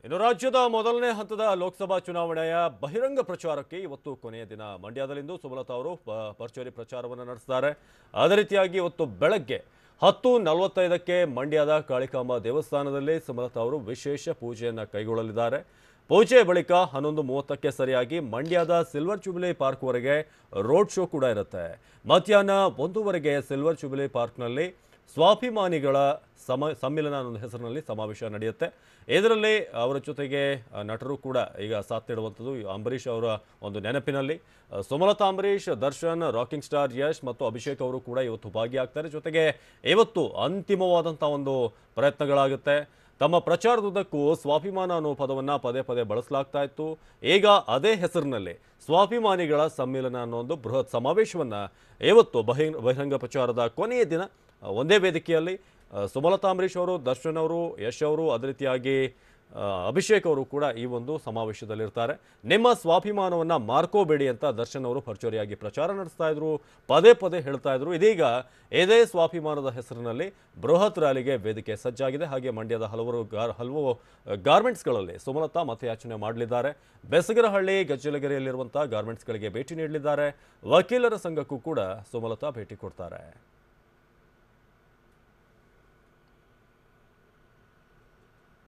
ಇನ್ನು ರಾಜ್ಯದ ಮೊದಲನೇ ಹಂತದ ಲೋಕಸಭಾ ಚುನಾವಣೆಯ ಬಹಿರಂಗ ಪ್ರಚಾರಕ್ಕೆ ಇವತ್ತು ಕೊನೆಯ ದಿನ. ಮಂಡ್ಯದಲ್ಲಿಂದು ಸುಮಲತಾ ಅವರು ಭರ್ಜರಿ ಪ್ರಚಾರವನ್ನು ನಡೆಸಿದ್ದಾರೆ. ಅದೇ ರೀತಿಯಾಗಿ ಇವತ್ತು ಬೆಳಗ್ಗೆ 10:45ಕ್ಕೆ ಮಂಡ್ಯದ ಕಾಳಿಕಾಂಬ ದೇವಸ್ಥಾನದಲ್ಲಿ ಸುಮಲತಾ ಅವರು ವಿಶೇಷ ಪೂಜೆಯನ್ನು ಕೈಗೊಳ್ಳಲಿದ್ದಾರೆ. ಪೂಜೆ ಬಳಿಕ 11:30ಕ್ಕೆ ಸರಿಯಾಗಿ ಮಂಡ್ಯದ ಸಿಲ್ವರ್ ಜುಬಿಲಿ ಪಾರ್ಕ್ವರೆಗೆ ರೋಡ್ ಶೋ ಕೂಡ ಇರುತ್ತೆ. ಮಧ್ಯಾಹ್ನ 1:00ಗೆ ಸಿಲ್ವರ್ ಜುಬಿಲಿ ಪಾರ್ಕ್ನಲ್ಲಿ ಸ್ವಾಭಿಮಾನಿಗಳ ಸಮ್ಮಿಲನ ಅನ್ನೋ ಹೆಸರಿನಲ್ಲಿ ಸಮಾವೇಶ ನಡೆಯುತ್ತೆ. ಇದರಲ್ಲಿ ಅವರ ಜೊತೆಗೆ ನಟರು ಕೂಡ ಈಗ ಸಾಥ್ ನೀಡುವಂಥದ್ದು. ಅಂಬರೀಷ್ ಅವರ ಒಂದು ನೆನಪಿನಲ್ಲಿ ಸುಮಲತಾ, ಅಂಬರೀಷ್, ದರ್ಶನ್, ರಾಕಿಂಗ್ ಸ್ಟಾರ್ ಯಶ್ ಮತ್ತು ಅಭಿಷೇಕ್ ಅವರು ಕೂಡ ಇವತ್ತು ಭಾಗಿಯಾಗ್ತಾರೆ. ಜೊತೆಗೆ ಇವತ್ತು ಅಂತಿಮವಾದಂಥ ಒಂದು ಪ್ರಯತ್ನಗಳಾಗುತ್ತೆ. ತಮ್ಮ ಪ್ರಚಾರದುದ್ದಕ್ಕೂ ಸ್ವಾಭಿಮಾನ ಅನ್ನೋ ಪದವನ್ನು ಪದೇ ಪದೇ ಬಳಸಲಾಗ್ತಾ ಇತ್ತು. ಈಗ ಅದೇ ಹೆಸರಿನಲ್ಲಿ ಸ್ವಾಭಿಮಾನಿಗಳ ಸಮ್ಮಿಲನ ಅನ್ನೋ ಒಂದು ಬೃಹತ್ ಸಮಾವೇಶವನ್ನು ಇವತ್ತು ಬಹಿರಂಗ ಪ್ರಚಾರದ ಕೊನೆಯ ದಿನ ಒಂದೇ ವೇದಿಕೆಯಲ್ಲಿ ಸುಮಲತಾ, ಅಂಬರೀಷ್ ಅವರು, ದರ್ಶನ್ ಅವರು, ಯಶ್ ಅವರು, ಅದೇ ರೀತಿಯಾಗಿ ಅಭಿಷೇಕ್ ಅವರು ಕೂಡ ಈ ಒಂದು ಸಮಾವೇಶದಲ್ಲಿರ್ತಾರೆ. ನಿಮ್ಮ ಸ್ವಾಭಿಮಾನವನ್ನು ಮಾರ್ಕೋಬೇಡಿ ಅಂತ ದರ್ಶನ್ ಅವರು ಭರ್ಜರಿಯಾಗಿ ಪ್ರಚಾರ ನಡೆಸ್ತಾ ಇದ್ರು, ಪದೇ ಪದೇ ಹೇಳ್ತಾ ಇದ್ರು. ಇದೀಗ ಇದೇ ಸ್ವಾಭಿಮಾನದ ಹೆಸರಿನಲ್ಲಿ ಬೃಹತ್ ರ್ಯಾಲಿಗೆ ವೇದಿಕೆ ಸಜ್ಜಾಗಿದೆ. ಹಾಗೆ ಮಂಡ್ಯದ ಹಲವು ಗಾರ್ಮೆಂಟ್ಸ್ಗಳಲ್ಲಿ ಸುಮಲತಾ ಮತಯಾಚನೆ ಮಾಡಲಿದ್ದಾರೆ. ಬೆಸಗರಹಳ್ಳಿ, ಗಜ್ಜಲಗೆರೆಯಲ್ಲಿರುವಂಥ ಗಾರ್ಮೆಂಟ್ಸ್ಗಳಿಗೆ ಭೇಟಿ ನೀಡಲಿದ್ದಾರೆ. ವಕೀಲರ ಸಂಘಕ್ಕೂ ಕೂಡ ಸುಮಲತಾ ಭೇಟಿ ಕೊಡ್ತಾರೆ.